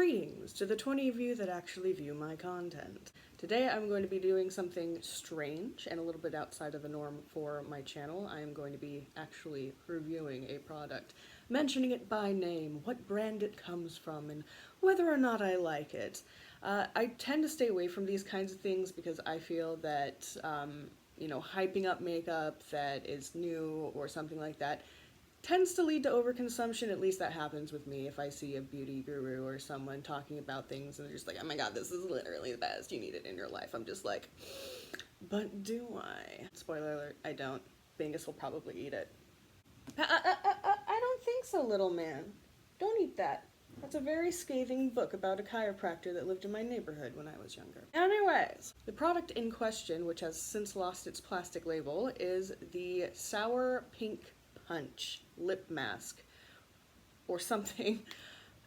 Greetings to the 20 of you that actually view my content. Today I'm going to be doing something strange and a little bit outside of the norm for my channel. I am going to be actually reviewing a product, mentioning it by name, what brand it comes from, and whether or not I like it. I tend to stay away from these kinds of things because I feel that, hyping up makeup that is new or something like that tends to lead to overconsumption. At least that happens with me if I see a beauty guru or someone talking about things and they're just like, oh my god, this is literally the best, you need it in your life. I'm just like, but do I? Spoiler alert, I don't. Bingus will probably eat it. I don't think so, little man. Don't eat that. That's a very scathing book about a chiropractor that lived in my neighborhood when I was younger. Anyways, the product in question, which has since lost its plastic label, is the Sour Pink Punch lip mask or something.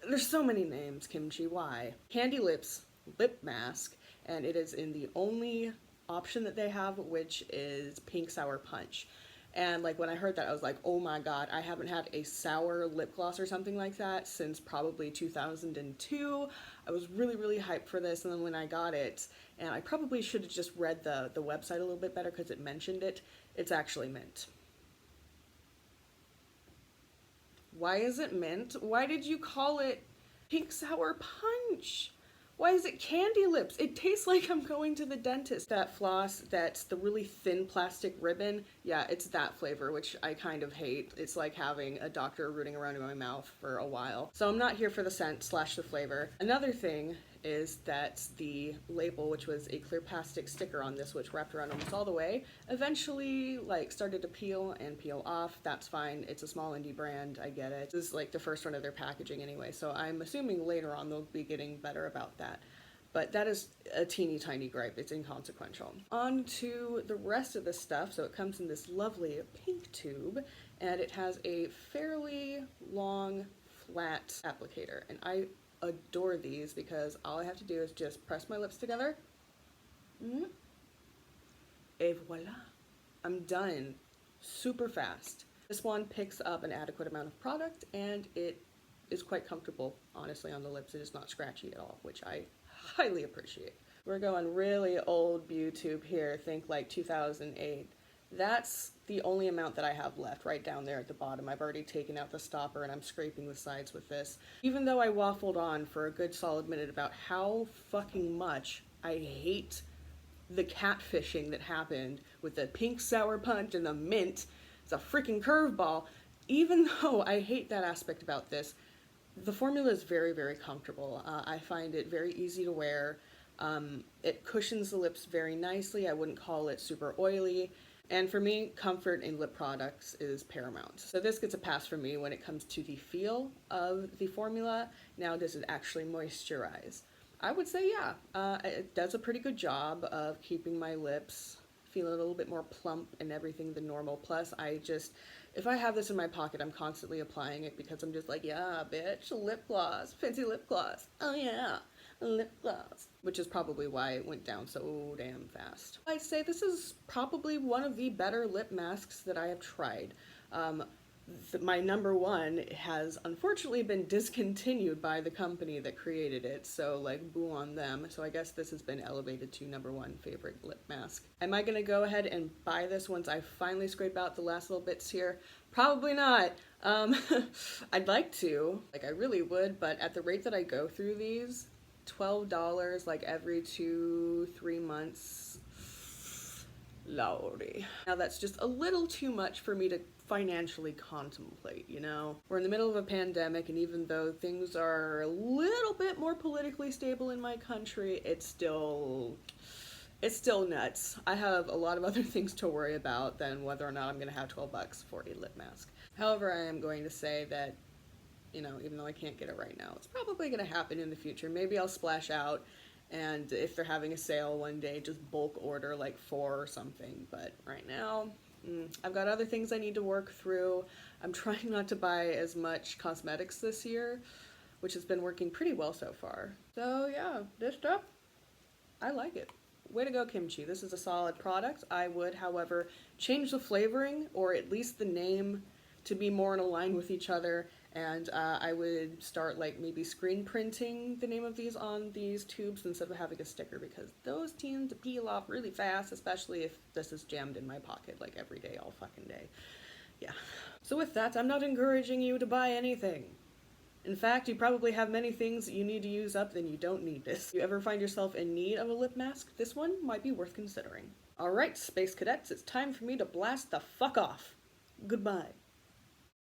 There's so many names, Kimchi, why? Candy Lips lip mask, and it is in the only option that they have, which is Pink Sour Punch. And like when I heard that, I was like, oh my god, I haven't had a sour lip gloss or something like that since probably 2002. I was really hyped for this, and then when I got it, and I probably should have just read the website a little bit better because it mentioned it, it's actually mint. Why is it mint? Why did you call it Pink Sour Punch? Why is it Candy Lips? It tastes like I'm going to the dentist. That floss, that's the really thin plastic ribbon, yeah, it's that flavor, which I kind of hate. It's like having a doctor rooting around in my mouth for a while. So I'm not here for the scent / the flavor. Another thing is that the label, which was a clear plastic sticker on this, which wrapped around almost all the way, eventually started to peel and peel off. That's fine. It's a small indie brand. I get it. This is like the first run of their packaging anyway, so I'm assuming later on they'll be getting better about that. But that is a teeny tiny gripe. It's inconsequential. On to the rest of the stuff. So it comes in this lovely pink tube, and it has a fairly long, flat applicator. And I adore these because all I have to do is just press my lips together, et voila, I'm done. Super fast. This one picks up an adequate amount of product, and it is quite comfortable, honestly, on the lips. It is not scratchy at all, which I highly appreciate. We're going really old BeauTube here, think like 2008. That's the only amount that I have left right down there at the bottom. I've already taken out the stopper and I'm scraping the sides with this. Even though I waffled on for a good solid minute about how fucking much I hate the catfishing that happened with the Pink Sour Punch and the mint, it's a freaking curveball. Even though I hate that aspect about this, the formula is very comfortable. I find it very easy to wear. It cushions the lips very nicely. I wouldn't call it super oily. And for me, comfort in lip products is paramount. So this gets a pass from me when it comes to the feel of the formula. Now, does it actually moisturize? I would say yeah. It does a pretty good job of keeping my lips feeling a little bit more plump and everything than normal. Plus, if I have this in my pocket, I'm constantly applying it because I'm just like, yeah, bitch, lip gloss, fancy lip gloss. Oh yeah, lip gloss. Which is probably why it went down so damn fast. I'd say this is probably one of the better lip masks that I have tried. My number one has unfortunately been discontinued by the company that created it, so like boo on them. So I guess this has been elevated to number one favorite lip mask. Am I gonna go ahead and buy this once I finally scrape out the last little bits here? Probably not. I'd like to, like I really would, but at the rate that I go through these, $12 like every 2-3 months, lordy. Now that's just a little too much for me to financially contemplate, you know? We're in the middle of a pandemic, and even though things are a little bit more politically stable in my country, it's still nuts. I have a lot of other things to worry about than whether or not I'm gonna have $12 for a lip mask. However, I am going to say that, even though I can't get it right now, it's probably gonna happen in the future. Maybe I'll splash out, and if they're having a sale one day, just bulk order like 4 or something. But right now, I've got other things I need to work through. I'm trying not to buy as much cosmetics this year, which has been working pretty well so far. So yeah, this stuff, I like it. Way to go, Kimchi. This is a solid product. I would, however, change the flavoring or at least the name to be more in line with each other And I would start like maybe screen printing the name of these on these tubes instead of having a sticker, because those tend to peel off really fast, especially if this is jammed in my pocket like every day, all fucking day. Yeah. So with that, I'm not encouraging you to buy anything. In fact, you probably have many things that you need to use up, then you don't need this. If you ever find yourself in need of a lip mask, this one might be worth considering. Alright, Space Cadets, it's time for me to blast the fuck off. Goodbye.